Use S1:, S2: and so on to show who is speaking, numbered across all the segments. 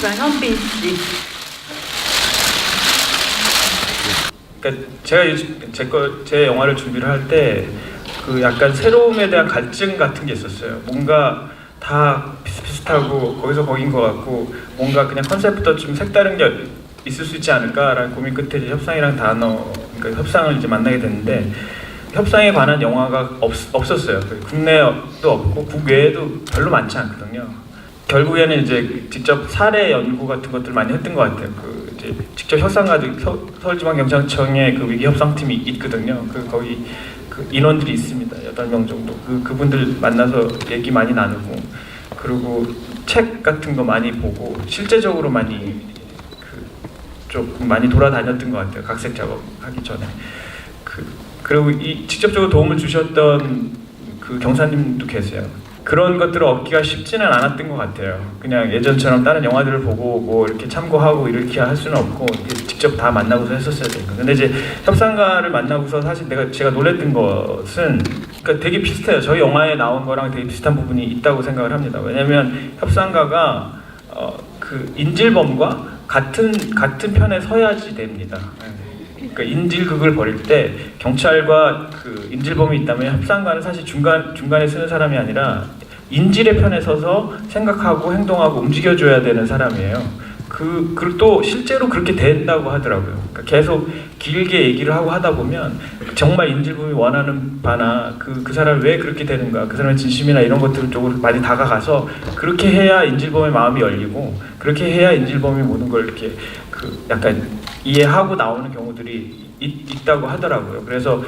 S1: 장현빈 씨.
S2: 그러니까 제가 제 영화를 준비를 할 때 그 약간 새로움에 대한 갈증 같은 게 있었어요. 뭔가 다 비슷비슷하고 거기서 거긴 것 같고 뭔가 그냥 컨셉부터 좀 색다른 게 있을 수 있지 않을까라는 고민 끝에 이제 협상이랑 그러니까 협상을 이제 만나게 됐는데 협상에 관한 영화가 없었어요. 국내도 없고 국외에도 별로 많지 않거든요. 결국에는 이제 직접 사례 연구 같은 것들 많이 했던 것 같아요. 그 이제 직접 협상가들 서울지방경찰청에 그 위기 협상팀이 있거든요. 거기 그 인원들이 있습니다. 8명 정도. 그분들 만나서 얘기 많이 나누고 그리고 책 같은 거 많이 보고 실제적으로 많이 조금 많이 돌아다녔던 것 같아요. 각색 작업하기 전에. 그리고 직접적으로 도움을 주셨던 그 경사님도 계세요. 그런 것들을 얻기가 쉽지는 않았던 것 같아요. 그냥 예전처럼 다른 영화들을 보고 뭐 이렇게 참고하고 이렇게 할 수는 없고 직접 다 만나고서 했었어야 되니까. 근데 이제 협상가를 만나고서 사실 제가 놀랬던 것은 그러니까 되게 비슷해요. 저희 영화에 나온 거랑 되게 비슷한 부분이 있다고 생각을 합니다. 왜냐면 협상가가 그 인질범과 같은 편에 서야지 됩니다. 그러니까 인질극을 벌일 때 경찰과 그 인질범이 있다면 협상가는 사실 중간에 쓰는 사람이 아니라 인질의 편에 서서 생각하고 행동하고 움직여줘야 되는 사람이에요. 그리고 또 실제로 그렇게 된다고 하더라고요. 그러니까 계속 길게 얘기를 하고 하다 보면 정말 인질범이 원하는 바나 그 사람이 왜 그렇게 되는가, 그 사람의 진심이나 이런 것들 쪽으로 많이 다가가서 그렇게 해야 인질범의 마음이 열리고 그렇게 해야 인질범이 모든 걸 이렇게 약간 이해하고 나오는 경우들이 있다고 하더라고요. 그래서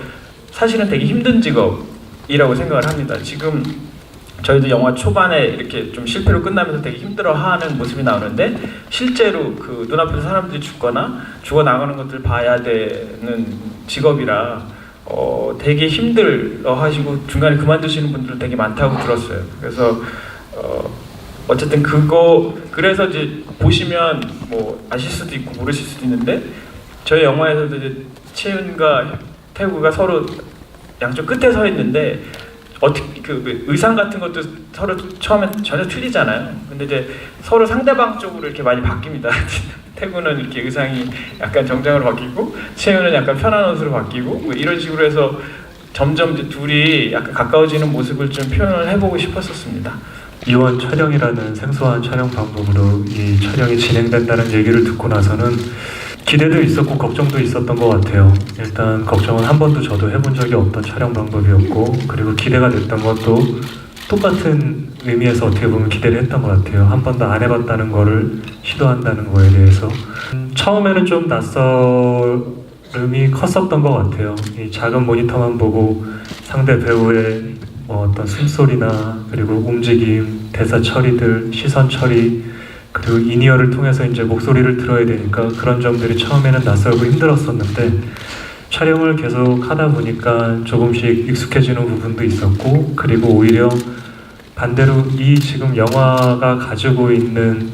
S2: 사실은 되게 힘든 직업이라고 생각을 합니다. 지금 저희도 영화 초반에 이렇게 좀 실패로 끝나면서 되게 힘들어하는 모습이 나오는데 실제로 그 눈앞에서 사람들이 죽거나 죽어 나가는 것들을 봐야 되는 직업이라 되게 힘들어하시고 중간에 그만두시는 분들도 되게 많다고 들었어요. 그래서 어쨌든 그래서 이제 보시면 뭐 아실 수도 있고 모르실 수도 있는데 저희 영화에서도 이제 채윤과 태구가 서로 양쪽 끝에 서 있는데 어떻게 그 의상 같은 것도 서로 처음엔 전혀 틀리잖아요. 근데 이제 서로 상대방 쪽으로 이렇게 많이 바뀝니다. 태구는 이렇게 의상이 약간 정장으로 바뀌고 채윤은 약간 편한 옷으로 바뀌고 뭐 이런 식으로 해서 점점 이제 둘이 약간 가까워지는 모습을 좀 표현을 해보고 싶었었습니다.
S3: 이원 촬영이라는 생소한 촬영 방법으로 이 촬영이 진행된다는 얘기를 듣고 나서는 기대도 있었고 걱정도 있었던 것 같아요. 일단 걱정은 한 번도 저도 해본 적이 없던 촬영 방법이었고 그리고 기대가 됐던 것도 똑같은 의미에서 어떻게 보면 기대를 했던 것 같아요. 한 번도 안 해봤다는 거를 시도한다는 거에 대해서 처음에는 좀 낯설음이 컸었던 것 같아요. 이 작은 모니터만 보고 상대 배우의 어떤 숨소리나 그리고 움직임, 대사 처리들, 시선 처리 그리고 인이어를 통해서 이제 목소리를 들어야 되니까 그런 점들이 처음에는 낯설고 힘들었었는데 촬영을 계속 하다 보니까 조금씩 익숙해지는 부분도 있었고 그리고 오히려 반대로 이 지금 영화가 가지고 있는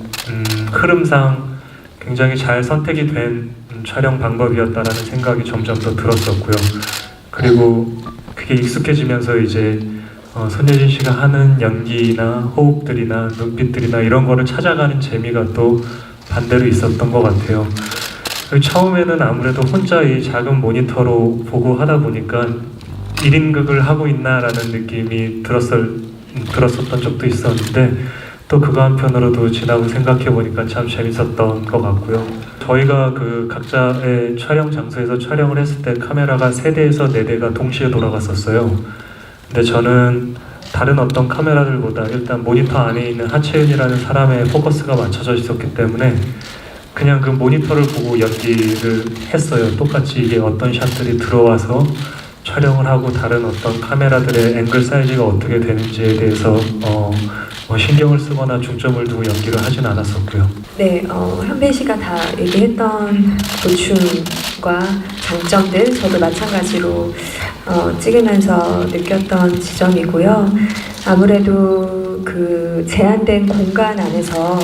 S3: 흐름상 굉장히 잘 선택이 된 촬영 방법이었다라는 생각이 점점 더 들었었고요. 그리고 그게 익숙해지면서 이제 손예진 씨가 하는 연기나 호흡들이나 눈빛들이나 이런 거를 찾아가는 재미가 또 반대로 있었던 것 같아요. 처음에는 아무래도 혼자 이 작은 모니터로 보고 하다 보니까 1인극을 하고 있나라는 느낌이 들었었던 적도 있었는데 또 그거 한편으로도 지나고 생각해 보니까 참 재밌었던 것 같고요. 저희가 그 각자의 촬영 장소에서 촬영을 했을 때 카메라가 3대에서 4대가 동시에 돌아갔었어요. 근데 저는 다른 어떤 카메라들보다 일단 모니터 안에 있는 하채윤이라는 사람의 포커스가 맞춰져 있었기 때문에 그냥 그 모니터를 보고 연기를 했어요. 똑같이 이게 어떤 샷들이 들어와서 촬영을 하고 다른 어떤 카메라들의 앵글 사이즈가 어떻게 되는지에 대해서 신경을 쓰거나 중점을 두고 연기를 하진 않았었고요.
S4: 네, 현빈 씨가 다 얘기했던 보충과 장점들 저도 마찬가지로 찍으면서 느꼈던 지점이고요. 아무래도 그 제한된 공간 안에서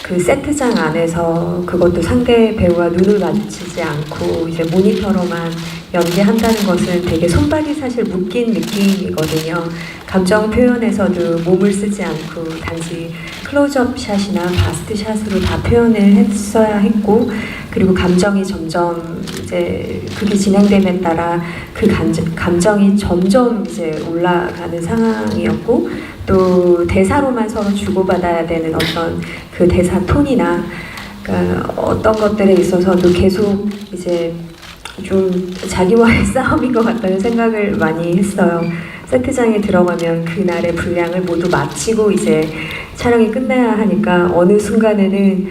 S4: 그 세트장 안에서 그것도 상대 배우와 눈을 마주치지 않고 이제 모니터로만 연기한다는 것은 되게 손발이 사실 묶인 느낌이거든요. 감정 표현에서도 몸을 쓰지 않고 단지 클로즈업 샷이나 바스트 샷으로 다 표현을 했어야 했고, 그리고 감정이 점점 이제 그게 진행됨에 따라 그 감정이 점점 이제 올라가는 상황이었고, 또 대사로만 서로 주고받아야 되는 어떤 그 대사 톤이나 그러니까 어떤 것들에 있어서도 계속 이제 좀 자기와의 싸움인 것 같다는 생각을 많이 했어요. 세트장에 들어가면 그날의 분량을 모두 마치고 이제 촬영이 끝나야 하니까 어느 순간에는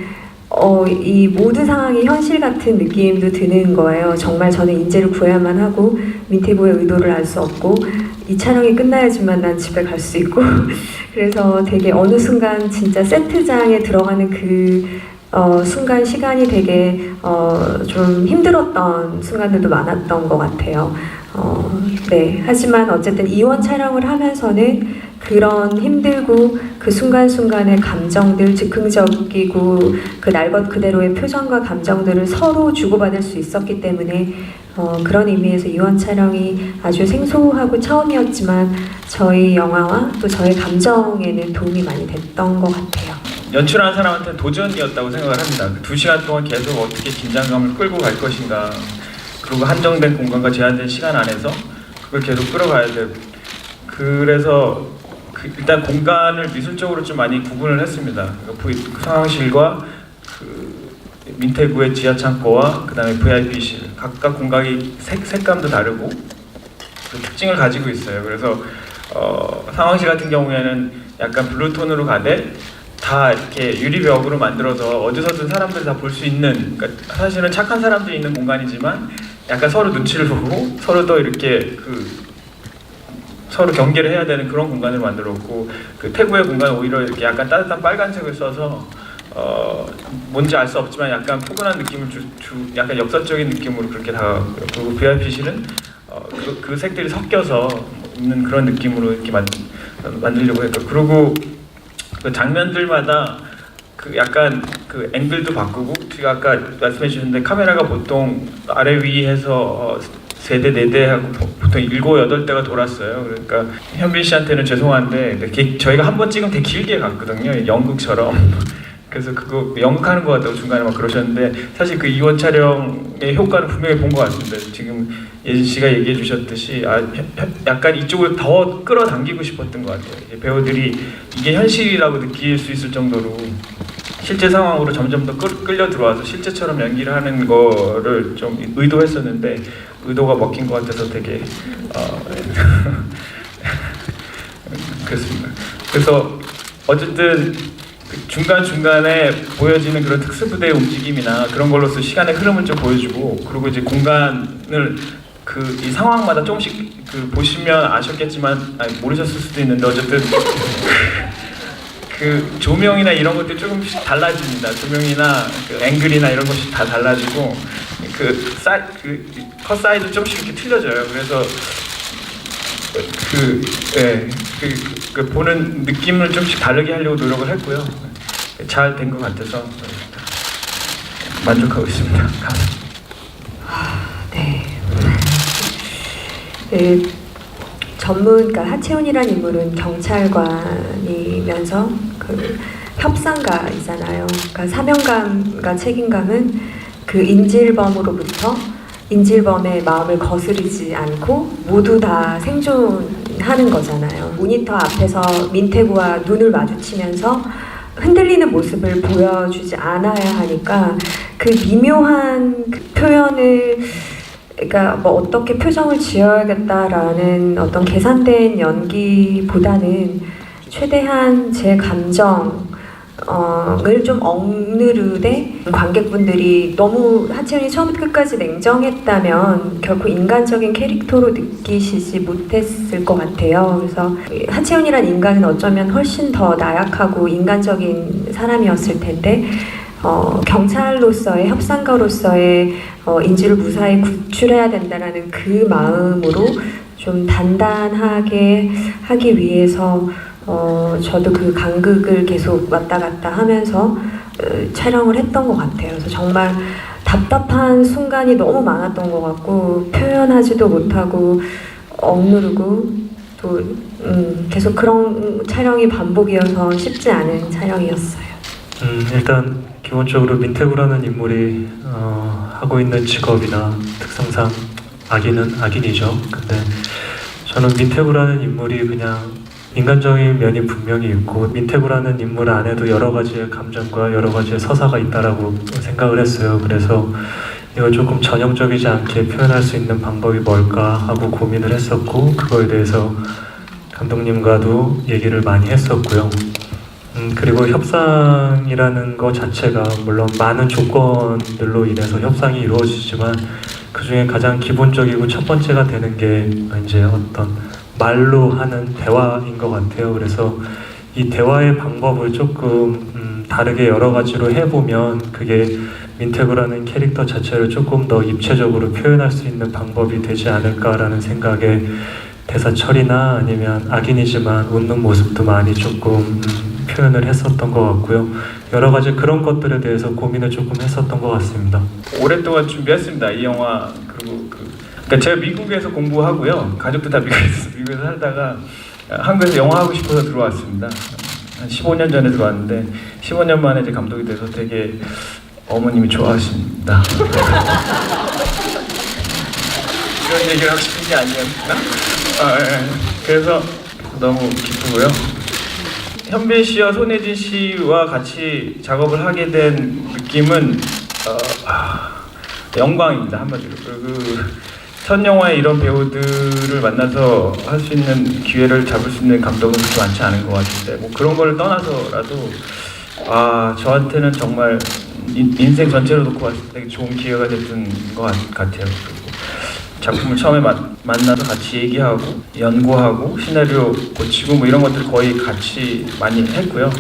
S4: 이 모든 상황이 현실 같은 느낌도 드는 거예요. 정말 저는 인재를 구해야만 하고 민태구의 의도를 알 수 없고 이 촬영이 끝나야지만 난 집에 갈 수 있고 그래서 되게 어느 순간 진짜 세트장에 들어가는 그 순간 시간이 되게 좀 힘들었던 순간들도 많았던 것 같아요. 네. 하지만 어쨌든 이원 촬영을 하면서는 그런 힘들고 그 순간순간의 감정들, 즉흥적이고 그 날 것 그대로의 표정과 감정들을 서로 주고받을 수 있었기 때문에 그런 의미에서 이원 촬영이 아주 생소하고 처음이었지만 저희 영화와 또 저의 감정에는 도움이 많이 됐던 것 같아요.
S2: 연출하는 사람한테는 도전이었다고 생각을 합니다. 그 2시간 동안 계속 어떻게 긴장감을 끌고 갈 것인가, 그리고 한정된 공간과 제한된 시간 안에서 그걸 계속 끌어가야 되고, 그래서 일단 공간을 미술적으로 좀 많이 구분을 했습니다. 그 상황실과 그 민태구의 지하 창고와 그 다음에 VIP실 각각 공간이 색감도 다르고 그 특징을 가지고 있어요. 그래서 상황실 같은 경우에는 약간 블루톤으로 가되 다 이렇게 유리벽으로 만들어서 어디서든 사람들이 다 볼 수 있는, 그러니까 사실은 착한 사람들이 있는 공간이지만 약간 서로 눈치를 보고 서로 더 이렇게 서로 경계를 해야 되는 그런 공간을 만들었고, 그 태구의 공간은 오히려 이렇게 약간 따뜻한 빨간색을 써서 뭔지 알 수 없지만 약간 포근한 느낌을 약간 역사적인 느낌으로 그렇게 다, 그리고 VIP실은 그 색들이 섞여서 있는 그런 느낌으로 이렇게 만들려고 했고, 그리고 그 장면들마다 그 약간 그 앵글도 바꾸고, 제가 아까 말씀해 주셨는데 카메라가 보통 아래 위에서 3대, 4대 하고 보통 7, 8대가 돌았어요. 그러니까 현빈 씨한테는 죄송한데 저희가 한 번 찍으면 되게 길게 갔거든요. 연극처럼. 그래서 그거 연극하는 것 같다고 중간에 막 그러셨는데, 사실 그 이원 촬영의 효과는 분명히 본 것 같습니다. 지금 예진 씨가 얘기해 주셨듯이 약간 이쪽을 더 끌어당기고 싶었던 것 같아요. 배우들이 이게 현실이라고 느낄 수 있을 정도로 실제 상황으로 점점 더 끌려 들어와서 실제처럼 연기를 하는 거를 좀 의도했었는데 의도가 먹힌 것 같아서 되게 그렇습니다. 그래서 어쨌든 중간중간에 보여지는 그런 특수부대의 움직임이나 그런 걸로서 시간의 흐름을 좀 보여주고, 그리고 이제 공간을 이 상황마다 조금씩 보시면 아셨겠지만 모르셨을 수도 있는데 어쨌든 그 조명이나 이런 것들이 조금씩 달라집니다. 조명이나 그 앵글이나 이런 것이 다 달라지고 컷 사이즈 조금씩 이렇게 틀려져요. 그래서 그 보는 느낌을 조금씩 다르게 하려고 노력을 했고요. 잘 된 것 같아서 만족하고 있습니다. 감사합니다.
S4: 네. 그러니까 하채훈이라는 인물은 경찰관이면서 그 협상가이잖아요. 그러니까 사명감과 책임감은 그 인질범으로부터 인질범의 마음을 거스르지 않고 모두 다 생존하는 거잖아요. 모니터 앞에서 민태구와 눈을 마주치면서 흔들리는 모습을 보여주지 않아야 하니까 그 미묘한 그 표현을, 그러니까 뭐 어떻게 표정을 지어야겠다라는 어떤 계산된 연기보다는 최대한 제 감정을 좀 억누르되, 관객분들이 너무 하채훈이 처음부터 끝까지 냉정했다면 결코 인간적인 캐릭터로 느끼시지 못했을 것 같아요. 그래서 하채훈이란 인간은 어쩌면 훨씬 더 나약하고 인간적인 사람이었을 텐데 경찰로서의, 협상가로서의 인지를 무사히 구출해야 된다는 그 마음으로 좀 단단하게 하기 위해서 저도 그 간극을 계속 왔다 갔다 하면서 촬영을 했던 것 같아요. 그래서 정말 답답한 순간이 너무 많았던 것 같고, 표현하지도 못하고 억누르고 또 계속 그런 촬영이 반복이어서 쉽지 않은 촬영이었어요.
S3: 일단 기본적으로 민태구라는 인물이 하고 있는 직업이나 특성상 악인이죠. 근데 저는 민태구라는 인물이 그냥 인간적인 면이 분명히 있고 민태구라는 인물 안에도 여러 가지의 감정과 여러 가지의 서사가 있다라고 생각을 했어요. 그래서 이걸 조금 전형적이지 않게 표현할 수 있는 방법이 뭘까 하고 고민을 했었고 그거에 대해서 감독님과도 얘기를 많이 했었고요. 그리고 협상이라는 것 자체가 물론 많은 조건들로 인해서 협상이 이루어지지만 그 중에 가장 기본적이고 첫 번째가 되는 게 이제 어떤 말로 하는 대화인 것 같아요. 그래서 이 대화의 방법을 조금 다르게 여러 가지로 해보면 그게 민태구라는 캐릭터 자체를 조금 더 입체적으로 표현할 수 있는 방법이 되지 않을까라는 생각에 대사 처리나 아니면 악인이지만 웃는 모습도 많이 조금 표현을 했었던 것 같고요. 여러 가지 그런 것들에 대해서 고민을 조금 했었던 것 같습니다.
S2: 오랫동안 준비했습니다. 이 영화. 그리고 그러니까 제가 미국에서 공부하고요. 가족도 다 미국에서 살다가 한국에서 영화 하고 싶어서 들어왔습니다. 한 15년 전에 들어왔는데 15년 만에 이제 감독이 돼서 되게 어머님이 좋아하십니다. 이런 얘기를 하고 싶은 게 아니었나? 예. 그래서 너무 기쁘고요. 현빈 씨와 손예진 씨와 같이 작업을 하게 된 느낌은 영광입니다. 한마디로. 첫 영화에 이런 배우들을 만나서 할 수 있는 기회를 잡을 수 있는 감독은 그렇게 많지 않은 것 같은데 뭐 그런 걸 떠나서라도 저한테는 정말 인생 전체로 놓고 봤을 때 되게 좋은 기회가 됐던 것 같아요. 그리고 작품을 처음에 만나서 같이 얘기하고 연구하고 시나리오 고치고 뭐 이런 것들 거의 같이 많이 했고요.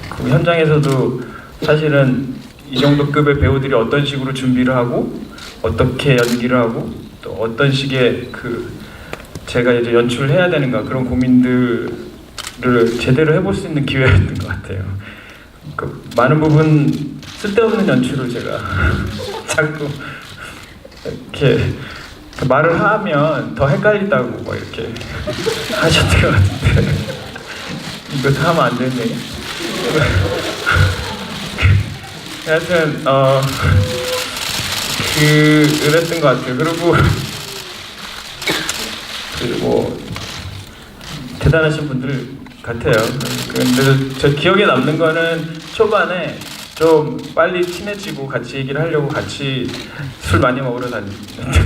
S2: 그 현장에서도 사실은 이 정도 급의 배우들이 어떤 식으로 준비를 하고 어떻게 연기를 하고 또 어떤 식의 제가 이제 연출을 해야 되는가 그런 고민들을 제대로 해볼 수 있는 기회였던 것 같아요. 많은 부분 쓸데없는 연출을 제가 자꾸 이렇게 말을 하면 더 헷갈린다고 막 이렇게 하셨던 것 같은데 이거 다 하면 안 되네. 하여튼 그랬던 것 같아요. 그리고 뭐 대단하신 분들 같아요. 근데 저 기억에 남는 거는 초반에 좀 빨리 친해지고 같이 얘기를 하려고 같이 술 많이 먹으러 다니는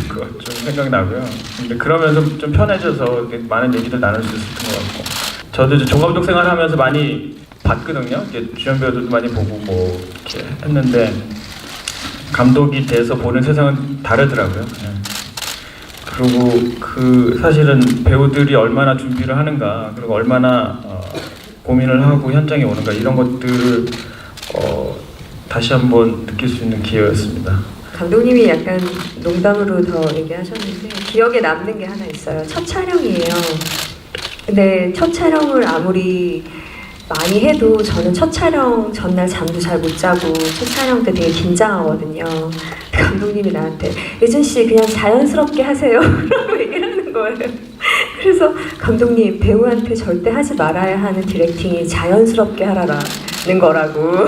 S2: 거 좀 생각나고요. 근데 그러면서 좀 편해져서 많은 얘기를 나눌 수 있었던 것 같고 저도 이제 종감독 생활하면서 많이 봤거든요. 주연 배우들도 많이 보고 뭐 이렇게 했는데 감독이 돼서 보는 세상은 다르더라고요. 그리고 사실은 배우들이 얼마나 준비를 하는가 그리고 얼마나 고민을 하고 현장에 오는가 이런 것들을 다시 한번 느낄 수 있는 기회였습니다.
S4: 감독님이 약간 농담으로 더 얘기하셨는데 기억에 남는 게 하나 있어요. 첫 촬영이에요. 근데 첫 촬영을 아무리 많이 해도 저는 첫 촬영 전날 잠도 잘 못 자고 첫 촬영 때 되게 긴장하거든요. 감독님이 나한테 예준 씨 그냥 자연스럽게 하세요 라고 얘기를 하는 거예요. 그래서 감독님 배우한테 절대 하지 말아야 하는 디렉팅이 자연스럽게 하라라는 거라고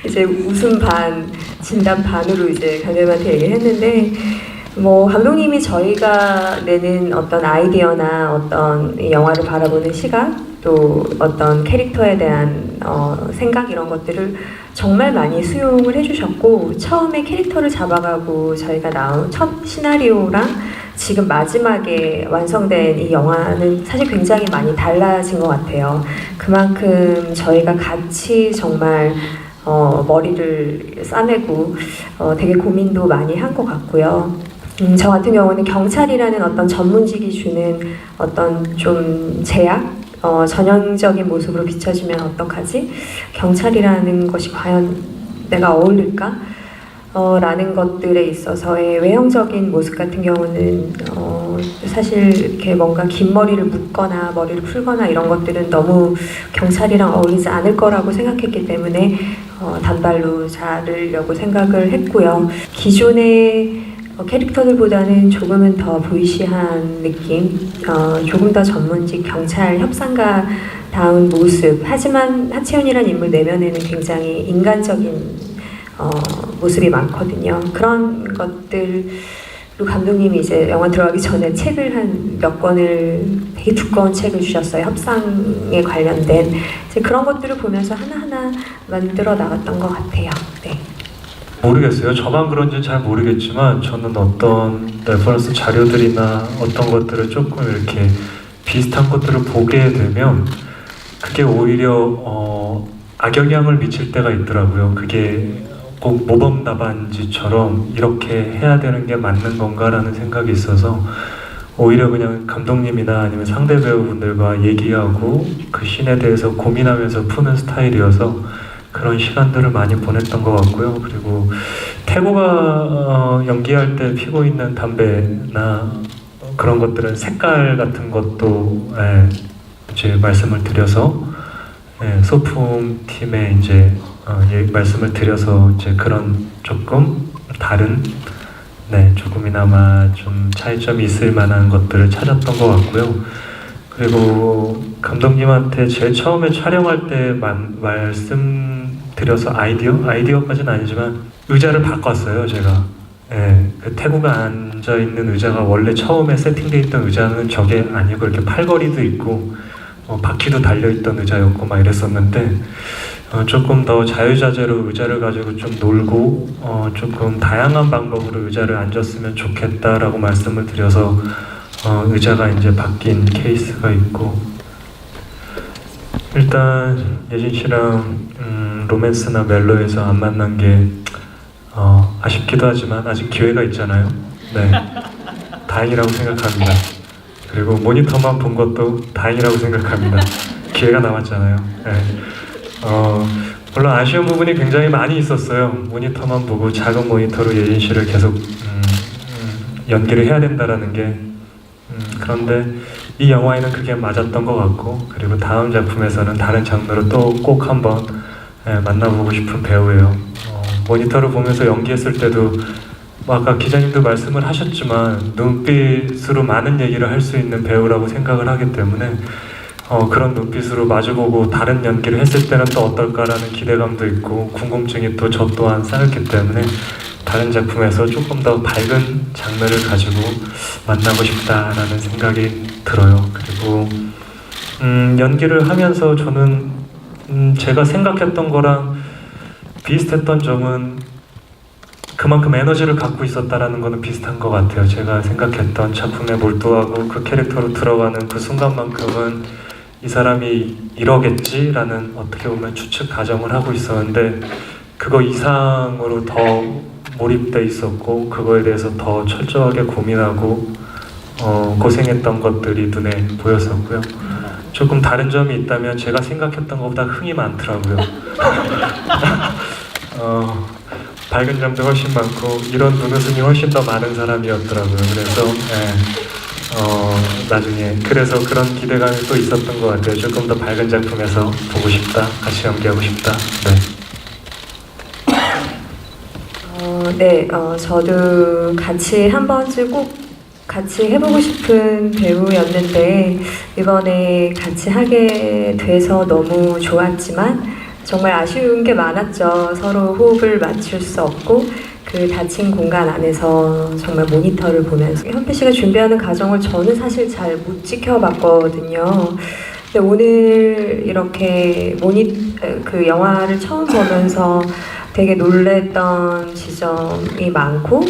S4: 이제 웃음 반 진담 반으로 이제 감독님한테 얘기를 했는데 뭐 감독님이 저희가 내는 어떤 아이디어나 어떤 이 영화를 바라보는 시각 또 어떤 캐릭터에 대한 생각 이런 것들을 정말 많이 수용을 해주셨고 처음에 캐릭터를 잡아가고 저희가 나온 첫 시나리오랑 지금 마지막에 완성된 이 영화는 사실 굉장히 많이 달라진 것 같아요. 그만큼 저희가 같이 정말 머리를 싸매고 되게 고민도 많이 한 것 같고요. 저 같은 경우는 경찰이라는 어떤 전문직이 주는 어떤 좀 제약 전형적인 모습으로 비춰지면 어떡하지? 경찰이라는 것이 과연 내가 어울릴까? 라는 것들에 있어서의 외형적인 모습 같은 경우는 사실 이렇게 뭔가 긴 머리를 묶거나 머리를 풀거나 이런 것들은 너무 경찰이랑 어울리지 않을 거라고 생각했기 때문에 단발로 자르려고 생각을 했고요. 기존의 캐릭터들보다는 조금은 더 보이시한 느낌, 조금 더 전문직 경찰 협상가다운 모습. 하지만 하채연이라는 인물 내면에는 굉장히 인간적인 모습이 많거든요. 그런 것들. 그리고 감독님이 이제 영화 들어가기 전에 책을 한 몇 권을 되게 두꺼운 책을 주셨어요. 협상에 관련된 이제 그런 것들을 보면서 하나하나 만들어 나갔던 것 같아요. 네.
S3: 모르겠어요. 저만 그런지 잘 모르겠지만 저는 어떤 레퍼런스 자료들이나 어떤 것들을 조금 이렇게 비슷한 것들을 보게 되면 그게 오히려 악영향을 미칠 때가 있더라고요. 그게 꼭 모범 답안지처럼 이렇게 해야 되는 게 맞는 건가라는 생각이 있어서 오히려 그냥 감독님이나 아니면 상대 배우분들과 얘기하고 그 씬에 대해서 고민하면서 푸는 스타일이어서 그런 시간들을 많이 보냈던 것 같고요. 그리고 태구가 연기할 때 피고 있는 담배나 그런 것들은 색깔 같은 것도 이제 말씀을 드려서 소품 팀에 이제 말씀을 드려서 이제 그런 조금 다른 조금이나마 좀 차이점이 있을 만한 것들을 찾았던 것 같고요. 그리고 감독님한테 제일 처음에 촬영할 때 말씀드려서 아이디어까지는 아니지만 의자를 바꿨어요, 제가. 그 태구가 앉아있는 의자가 원래 처음에 세팅되어 있던 의자는 저게 아니고 이렇게 팔걸이도 있고 바퀴도 달려있던 의자였고 막 이랬었는데 조금 더 자유자재로 의자를 가지고 좀 놀고 조금 다양한 방법으로 의자를 앉았으면 좋겠다라고 말씀을 드려서 의자가 이제 바뀐 케이스가 있고 일단 예진 씨랑 로맨스나 멜로에서 안 만난 게 아쉽기도 하지만 아직 기회가 있잖아요. 네, 다행이라고 생각합니다. 그리고 모니터만 본 것도 다행이라고 생각합니다. 기회가 남았잖아요. 네. 물론 아쉬운 부분이 굉장히 많이 있었어요. 모니터만 보고 작은 모니터로 예진 씨를 계속 연기를 해야 된다라는 게 그런데 이 영화에는 그게 맞았던 것 같고 그리고 다음 작품에서는 다른 장르로 또 꼭 한번 만나보고 싶은 배우예요. 모니터를 보면서 연기했을 때도 아까 기자님도 말씀을 하셨지만 눈빛으로 많은 얘기를 할 수 있는 배우라고 생각을 하기 때문에 그런 눈빛으로 마주보고 다른 연기를 했을 때는 또 어떨까라는 기대감도 있고 궁금증이 또 저 또한 쌓였기 때문에 다른 작품에서 조금 더 밝은 장르를 가지고 만나고 싶다라는 생각이 들어요. 그리고 연기를 하면서 저는 제가 생각했던 거랑 비슷했던 점은 그만큼 에너지를 갖고 있었다라는 거는 비슷한 것 같아요. 제가 생각했던 작품에 몰두하고 그 캐릭터로 들어가는 그 순간만큼은 이 사람이 이러겠지라는 어떻게 보면 추측 가정을 하고 있었는데 그거 이상으로 더 몰입돼 있었고 그거에 대해서 더 철저하게 고민하고 고생했던 것들이 눈에 보였었고요. 조금 다른 점이 있다면 제가 생각했던 것보다 흥이 많더라고요. 밝은 점도 훨씬 많고 이런 눈웃음이 훨씬 더 많은 사람이었더라고요. 그래서 나중에 그래서 그런 기대감이 또 있었던 것 같아요. 조금 더 밝은 작품에서 보고 싶다, 같이 연기하고 싶다.
S4: 저도 같이 한 번쯤 꼭 같이 해보고 싶은 배우였는데 이번에 같이 하게 돼서 너무 좋았지만 정말 아쉬운 게 많았죠. 서로 호흡을 맞출 수 없고 그 닫힌 공간 안에서 정말 모니터를 보면서 현필 씨가 준비하는 과정을 저는 사실 잘 못 지켜봤거든요. 근데 오늘 이렇게 그 영화를 처음 보면서 되게 놀랬던 지점이 많고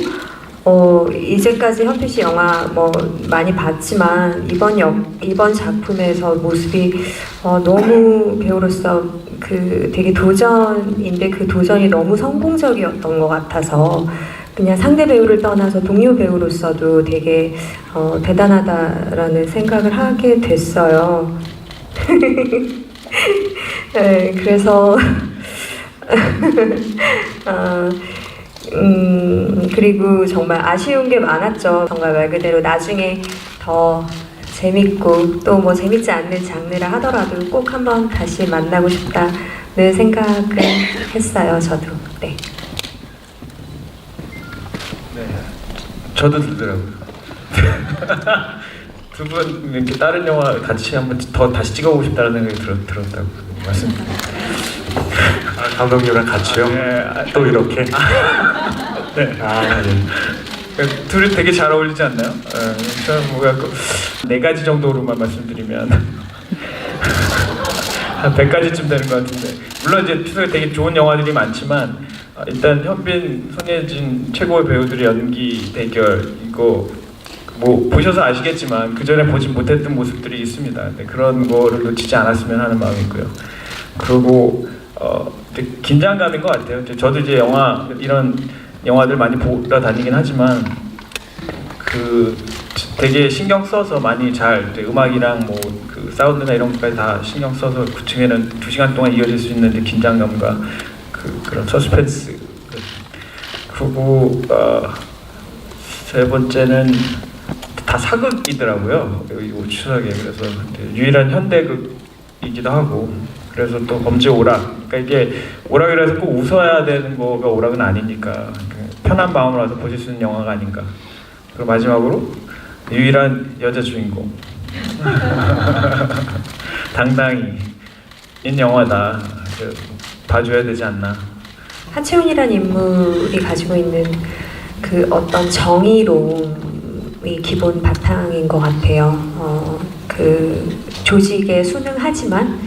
S4: 이제까지 현필 씨 영화 뭐 많이 봤지만 이번 작품에서 모습이 너무 배우로서 그 되게 도전인데 그 도전이 너무 성공적이었던 것 같아서 그냥 상대 배우를 떠나서 동료 배우로서도 되게 대단하다라는 생각을 하게 됐어요. 네, 그래서 그리고 정말 아쉬운 게 많았죠. 정말 말 그대로 나중에 더 재밌고 또 뭐 재밌지 않는 장르라 하더라도 꼭 한번 다시 만나고 싶다는 생각을 했어요. 저도. 네.
S2: 저도 들더라고요. 두 분 이렇게 다른 영화 같이 한번 더 다시 찍어보고 싶다는 생각이 들었다고 말씀드립니다.
S3: 감독님이랑 같이요? 또 이렇게?
S2: 네.
S3: 네.
S2: 둘이 되게 잘 어울리지 않나요? 저는 뭐가 네 가지 정도로만 말씀드리면 한 100가지쯤 되는 것 같은데, 물론 이제 피서에 되게 좋은 영화들이 많지만 일단 현빈, 손예진 최고의 배우들의 연기 대결, 이거 뭐 보셔서 아시겠지만 그 전에 보지 못했던 모습들이 있습니다. 근데 그런 거를 놓치지 않았으면 하는 마음이 있고요. 그리고 되게 긴장감인 것 같아요. 저도 이제 이런 영화들 많이 보러 다니긴 하지만 그 되게 신경 써서 많이 잘 음악이랑 뭐 그 사운드나 이런 것까지 다 신경 써서 그 중에는 2시간 동안 이어질 수 있는 긴장감과 그런 서스펜스. 그리고 세 번째는 다 사극이더라고요. 이 추석에. 그래서 유일한 현대극이기도 하고, 그래서 또 범죄 오락. 그러니까 이게 오락이라서 꼭 웃어야 되는 거가 오락은 아니니까 편한 마음으로 와서 보실 수 있는 영화가 아닌가. 그리고 마지막으로 유일한 여자 주인공. 당당히 인 영화다. 봐줘야 되지 않나.
S4: 하채훈이라는 인물이 가지고 있는 그 어떤 정의로움이 기본 바탕인 것 같아요. 그 조직에 순응하지만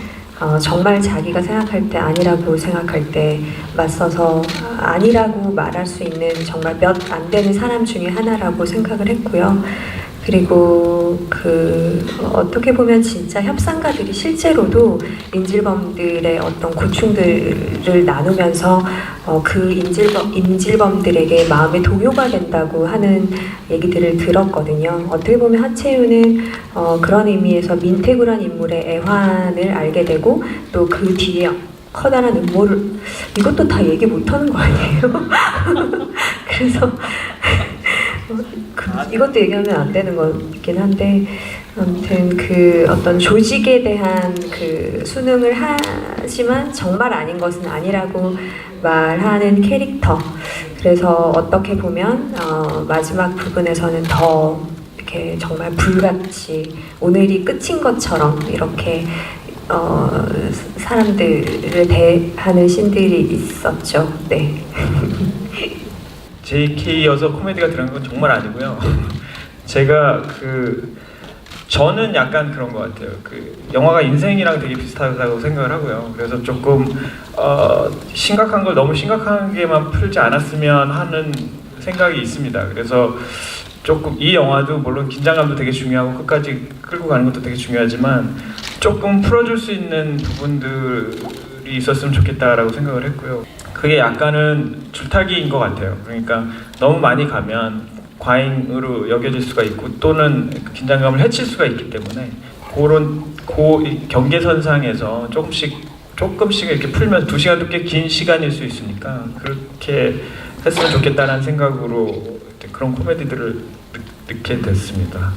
S4: 정말 자기가 생각할 때 아니라고 생각할 때 맞서서 아니라고 말할 수 있는 정말 몇 안 되는 사람 중에 하나라고 생각을 했고요. 그리고 어떻게 보면 진짜 협상가들이 실제로도 인질범들의 어떤 고충들을 나누면서 그 인질범들에게 마음의 동요가 된다고 하는 얘기들을 들었거든요. 어떻게 보면 하채윤은 그런 의미에서 민태구란 인물의 애환을 알게 되고, 또 그 뒤에 커다란 음모를, 이것도 다 얘기 못하는 거 아니에요? 그래서 이것도 얘기하면 안 되는 거긴 한데, 아무튼 그 어떤 조직에 대한 그 순응을 하지만 정말 아닌 것은 아니라고 말하는 캐릭터. 그래서 어떻게 보면 마지막 부분에서는 더 이렇게 정말 불같이 오늘이 끝인 것처럼 이렇게 사람들을 대하는 씬들이 있었죠. 네.
S2: JK여서 코미디가 들어간 건 정말 아니고요. 제가 저는 약간 그런 것 같아요. 영화가 인생이랑 되게 비슷하다고 생각을 하고요. 그래서 조금 심각한 걸 너무 심각하게만 풀지 않았으면 하는 생각이 있습니다. 그래서 조금 이 영화도 물론 긴장감도 되게 중요하고 끝까지 끌고 가는 것도 되게 중요하지만 조금 풀어줄 수 있는 부분들이 있었으면 좋겠다라고 생각을 했고요. 그게 약간은 줄타기인 것 같아요. 그러니까 너무 많이 가면 과잉으로 여겨질 수가 있고, 또는 긴장감을 해칠 수가 있기 때문에 그런 경계선상에서 조금씩 이렇게 풀면 2시간도 꽤 긴 시간일 수 있으니까 그렇게 했으면 좋겠다는 생각으로 그런 코미디들을 넣게 됐습니다.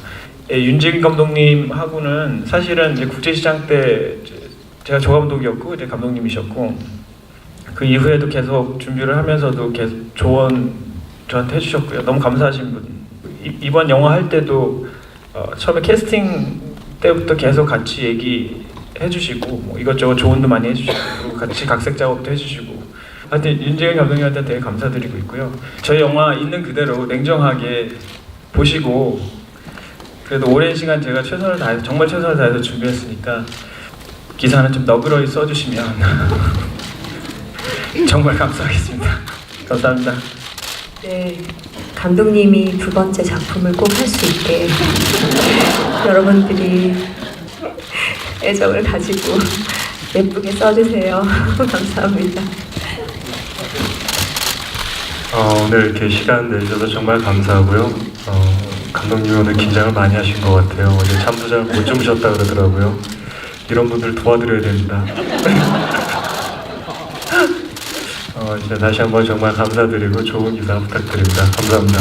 S2: 윤지근 감독님하고는 사실은 이제 국제시장 때 제가 조감독이었고 이제 감독님이셨고, 그 이후에도 계속 준비를 하면서도 계속 조언 저한테 해주셨고요. 너무 감사하신 분. 이번 영화 할 때도 처음에 캐스팅 때부터 계속 같이 얘기해주시고 뭐 이것저것 조언도 많이 해주시고, 그리고 같이 각색 작업도 해주시고, 하여튼 윤재근 감독님한테 되게 감사드리고 있고요. 저희 영화 있는 그대로 냉정하게 보시고, 그래도 오랜 시간 제가 정말 최선을 다해서 준비했으니까 기사는 좀 너그러이 써주시면 정말 감사하겠습니다. 감사합니다.
S4: 네, 감독님이 2번째 작품을 꼭 할 수 있게 여러분들이 애정을 가지고 예쁘게 써주세요. 감사합니다.
S3: 오늘 이렇게 시간 내주셔서 정말 감사하고요. 감독님 오늘 긴장을 많이 하신 것 같아요. 어제 잠도 잘 못 주무셨다 그러더라고요. 이런 분들 도와드려야 됩니다. 진짜 다시 한번 정말 감사드리고 좋은 기사 부탁드립니다. 감사합니다.